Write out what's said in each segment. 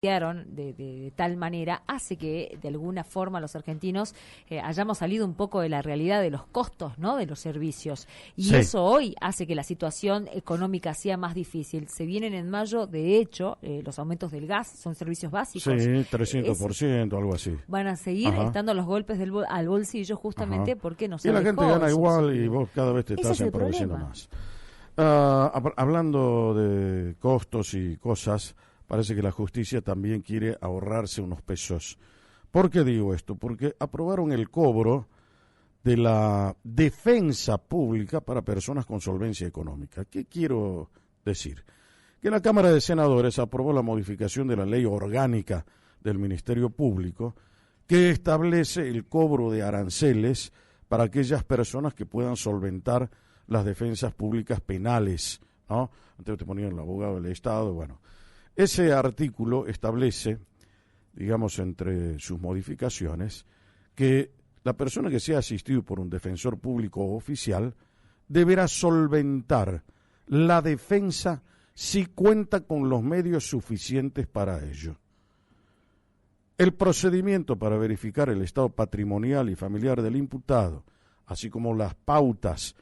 de tal manera hace que de alguna forma los argentinos hayamos salido un poco de la realidad de los costos, ¿no?, de los servicios, y Sí. eso hoy hace que la situación económica sea más difícil. Se vienen en mayo, de hecho, los aumentos del gas, son servicios básicos. Sí, Es- 300%, algo así. van a seguir Ajá. estando los golpes al bolsillo justamente Ajá. porque no Y se la dejó gente gana el igual y subsidio. vos cada vez te Ese estás es el empobreciendo problema. más. Hablando de costos y cosas, parece que la justicia también quiere ahorrarse unos pesos. ¿Por qué digo esto? Porque aprobaron el cobro de la defensa pública para personas con solvencia económica. ¿Qué quiero decir? Que la Cámara de Senadores aprobó la modificación de la ley orgánica del Ministerio Público que establece el cobro de aranceles para aquellas personas que puedan solventar las defensas públicas penales, ¿no? Antes te ponían el abogado del Estado, bueno. Ese artículo establece, digamos, entre sus modificaciones, que la persona que sea asistido por un defensor público oficial deberá solventar la defensa si cuenta con los medios suficientes para ello. El procedimiento para verificar el estado patrimonial y familiar del imputado, así como las pautas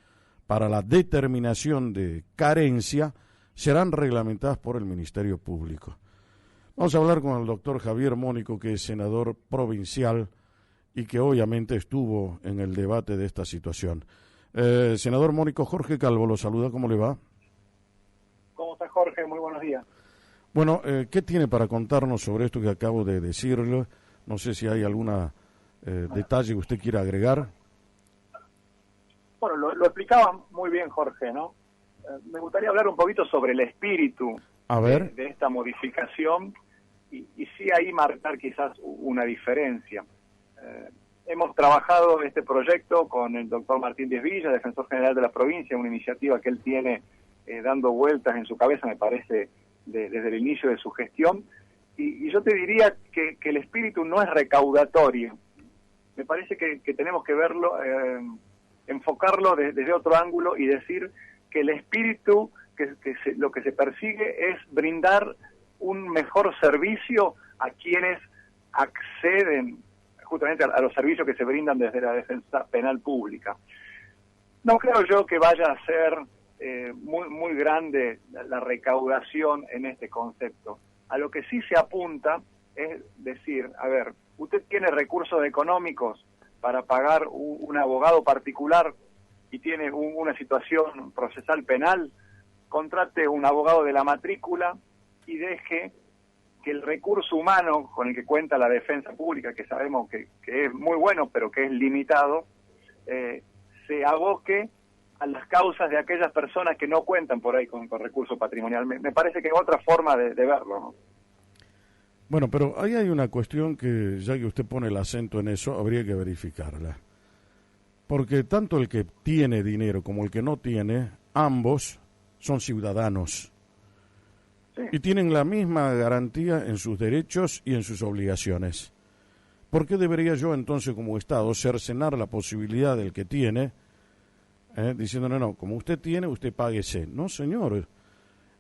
para la determinación de carencia, serán reglamentadas por el Ministerio Público. Vamos a hablar con el doctor Javier Mónico, que es senador provincial y que obviamente estuvo en el debate de esta situación. Senador Mónico, Jorge Calvo lo saluda, ¿cómo le va? ¿Cómo está, Jorge? Muy buenos días. Bueno, ¿qué tiene para contarnos sobre esto que acabo de decirle? No sé si hay algún detalle que usted quiera agregar. Bueno, lo explicaba muy bien, Jorge, ¿no? Me gustaría hablar un poquito sobre el espíritu A ver. de esta modificación y sí ahí marcar quizás una diferencia. Hemos trabajado este proyecto con el doctor Martín Díez Villa, defensor general de la provincia, una iniciativa que él tiene dando vueltas en su cabeza, me parece, desde el inicio de su gestión, y yo te diría que el espíritu no es recaudatorio. Me parece que tenemos que verlo, enfocarlo desde otro ángulo y decir que el espíritu, lo que se persigue es brindar un mejor servicio a quienes acceden justamente a los servicios que se brindan desde la defensa penal pública. No creo yo que vaya a ser muy grande la recaudación en este concepto. A lo que sí se apunta es decir, a ver, usted tiene recursos económicos para pagar un abogado particular y tiene una situación procesal penal, contrate un abogado de la matrícula y deje que el recurso humano con el que cuenta la defensa pública, que sabemos que es muy bueno, pero que es limitado, se aboque a las causas de aquellas personas que no cuentan por ahí con recurso patrimonial. Me parece que es otra forma de verlo, ¿no? Bueno, pero ahí hay una cuestión que, ya que usted pone el acento en eso, habría que verificarla. Porque tanto el que tiene dinero como el que no tiene, ambos son ciudadanos. Sí. Y tienen la misma garantía en sus derechos y en sus obligaciones. ¿Por qué debería yo entonces como Estado cercenar la posibilidad del que tiene, diciendo, no, como usted tiene, usted páguese? No, señor.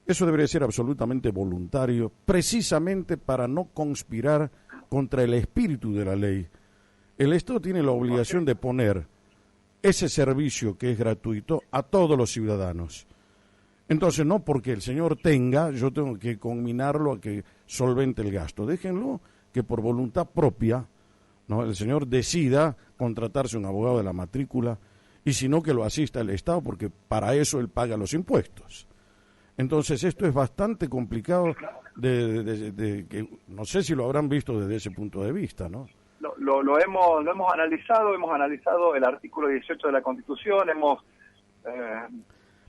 Eso debería ser absolutamente voluntario, precisamente para no conspirar contra el espíritu de la ley. El Estado tiene la obligación de poner ese servicio que es gratuito a todos los ciudadanos. Entonces, no porque el señor tenga, yo tengo que conminarlo a que solvente el gasto. Déjenlo que por voluntad propia, ¿no?, el señor decida contratarse un abogado de la matrícula y si no, que lo asista el Estado, porque para eso él paga los impuestos. Entonces, esto es bastante complicado que no sé si lo habrán visto desde ese punto de vista, ¿no? Lo hemos analizado el artículo 18 de la Constitución,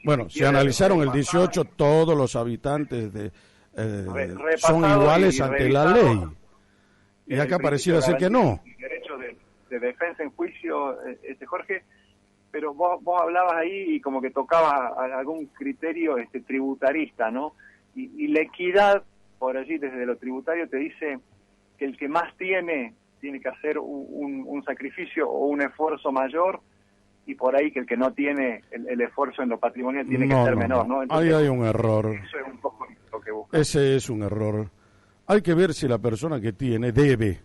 Bueno, se analizaron el 18, todos los habitantes son iguales ante la ley. Y acá pareciera ser que no. El derecho de defensa en juicio, Jorge, pero vos hablabas ahí y como que tocabas algún criterio tributarista, ¿no? Y la equidad, por allí desde lo tributario, te dice que el que más tiene que hacer un sacrificio o un esfuerzo mayor, y por ahí que el que no tiene el esfuerzo en lo patrimonial tiene que ser menor, ¿no? Entonces, ahí hay un error. Eso es un poco lo que busca. Ese es un error. Hay que ver si la persona que tiene debe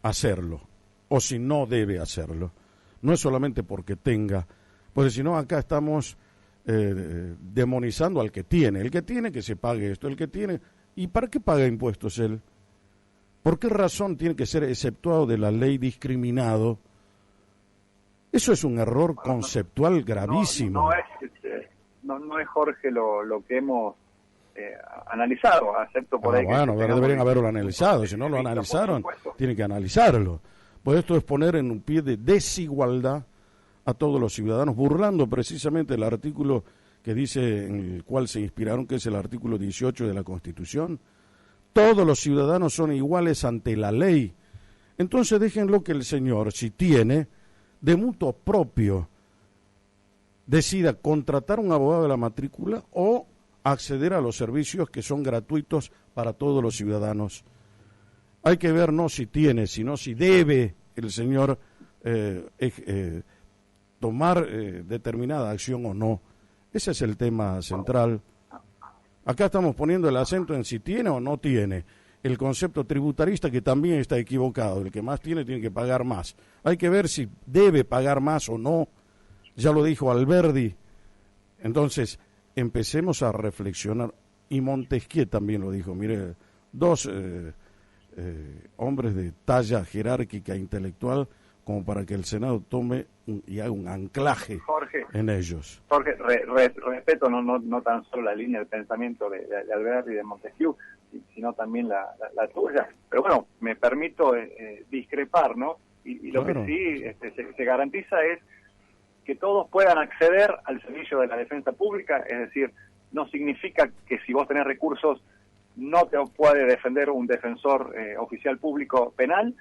hacerlo o si no debe hacerlo. No es solamente porque tenga, porque si no acá estamos demonizando al que tiene. El que tiene que se pague esto, el que tiene... ¿Y para qué paga impuestos él? ¿Por qué razón tiene que ser exceptuado de la ley, discriminado? Eso es un error conceptual gravísimo. No es, Jorge, lo que hemos analizado, acepto por ahí. Bueno, deberían haberlo analizado. Si no lo analizaron, tienen que analizarlo. Pues esto es poner en un pie de desigualdad a todos los ciudadanos, burlando precisamente el artículo que dice, en el cual se inspiraron, que es el artículo 18 de la Constitución. Todos los ciudadanos son iguales ante la ley. Entonces déjenlo que el señor, si tiene, de mutuo propio, decida contratar un abogado de la matrícula o acceder a los servicios que son gratuitos para todos los ciudadanos. Hay que ver no si tiene, sino si debe el señor tomar determinada acción o no. Ese es el tema central. Acá estamos poniendo el acento en si tiene o no tiene. El concepto tributarista, que también está equivocado. El que más tiene que pagar más. Hay que ver si debe pagar más o no. Ya lo dijo Alberdi. Entonces, empecemos a reflexionar. Y Montesquieu también lo dijo. Mire, dos hombres de talla jerárquica e intelectual, como para que el Senado tome y haga un anclaje, Jorge, en ellos. Jorge, respeto no tan solo la línea de pensamiento de Alberti y de Montesquieu, sino también la tuya. Pero bueno, me permito discrepar, ¿no? Y lo claro. que sí se garantiza es que todos puedan acceder al servicio de la defensa pública, es decir, no significa que si vos tenés recursos no te puede defender un defensor oficial público penal,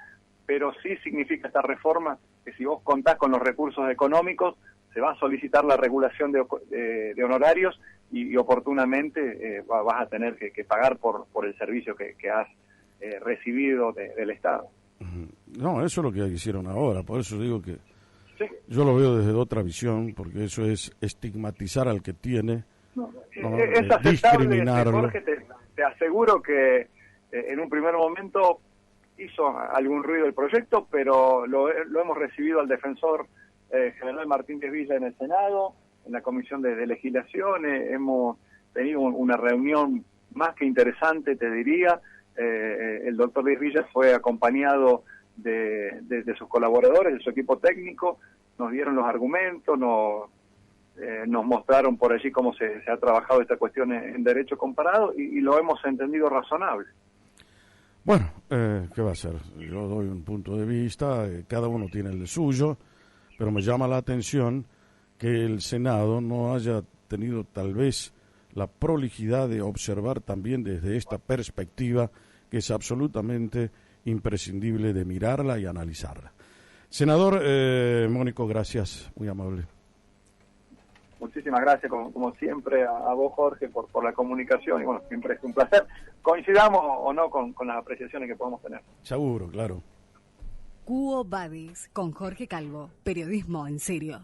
pero sí significa esta reforma que si vos contás con los recursos económicos, se va a solicitar la regulación de honorarios y oportunamente vas a tener que pagar por el servicio que has recibido del Estado. No, eso es lo que hicieron ahora, por eso digo que sí. Yo lo veo desde otra visión, porque eso es estigmatizar al que tiene, es aceptable, discriminarlo. Jorge, te aseguro que en un primer momento hizo algún ruido el proyecto, pero lo hemos recibido al defensor general Martín Villa en el Senado, en la Comisión de Legislación, hemos tenido una reunión más que interesante, te diría. El doctor Villa fue acompañado de sus colaboradores, de su equipo técnico, nos dieron los argumentos, nos mostraron por allí cómo se ha trabajado esta cuestión en derecho comparado y lo hemos entendido razonable. Bueno, ¿qué va a ser? Yo doy un punto de vista, cada uno tiene el suyo, pero me llama la atención que el Senado no haya tenido tal vez la prolijidad de observar también desde esta perspectiva que es absolutamente imprescindible de mirarla y analizarla. Senador Mónico, gracias, muy amable. Muchísimas gracias, como siempre, a vos, Jorge, por la comunicación, y bueno, siempre es un placer. Coincidamos o no con las apreciaciones que podamos tener. Seguro, claro. Quo Vadis, con Jorge Calvo, periodismo en serio.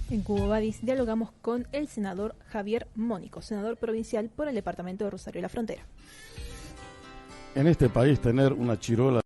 En Quo Vadis dialogamos con el senador Javier Mónico, senador provincial por el departamento de Rosario de la Frontera. En este país tener una chirola